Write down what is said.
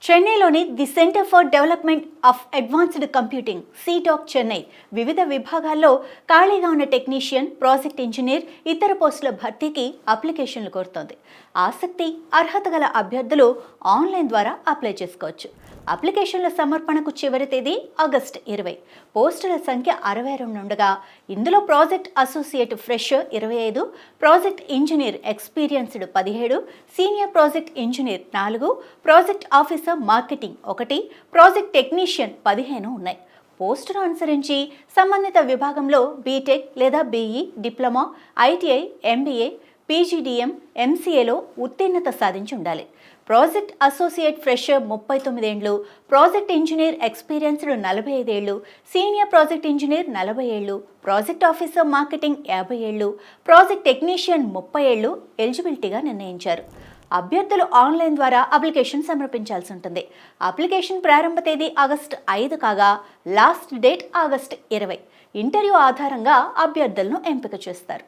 చెన్నైలోని the centre for development of advanced computing CDAC Chennai వివిధ విభాగాల్లో ఖాళీగా ఉన్న టెక్నీషియన్, ప్రాజెక్ట్ ఇంజనీర్, ఇతర పోస్టుల భర్తీకి అప్లికేషన్లు కోరుతోంది. ఆసక్తి, అర్హత గల అభ్యర్థులు ఆన్లైన్ ద్వారా అప్లై చేసుకోవచ్చు. అప్లికేషన్ల సమర్పణకు చివరి తేదీ ఆగస్టు 20. పోస్టుల సంఖ్య 62 ఉండగా ఇందులో project associate fresher 25, project engineer experienced 17, senior project engineer 4, project officer marketing 1, project technician 15 ఉన్నాయి. పోస్టును అనుసరించి సంబంధిత విభాగంలో బీటెక్ లేదా BE, diploma, ITI, MBA, PGDM, ఎంసీఏలో ఉత్తీర్ణత సాధించి ఉండాలి. ప్రాజెక్ట్ అసోసియేట్ ఫ్రెషర్ 39 ఏళ్లు, ప్రాజెక్ట్ ఇంజనీర్ ఎక్స్పీరియన్స్డ్ 45 ఏళ్లు, సీనియర్ ప్రాజెక్ట్ ఇంజనీర్ 40 ఏళ్లు, ప్రాజెక్ట్ ఆఫీసర్ మార్కెటింగ్ 50 ఏళ్లు, ప్రాజెక్ట్ టెక్నీషియన్ 30 ఏళ్లు ఎలిజిబిలిటీగా నిర్ణయించారు. అభ్యర్థులు ఆన్లైన్ ద్వారా అప్లికేషన్ సమర్పించాల్సి ఉంటుంది. అప్లికేషన్ ప్రారంభ తేదీ ఆగస్టు 5 కాగా లాస్ట్ డేట్ ఆగస్టు 20. ఇంటర్వ్యూ ఆధారంగా అభ్యర్థులను ఎంపిక చేస్తారు.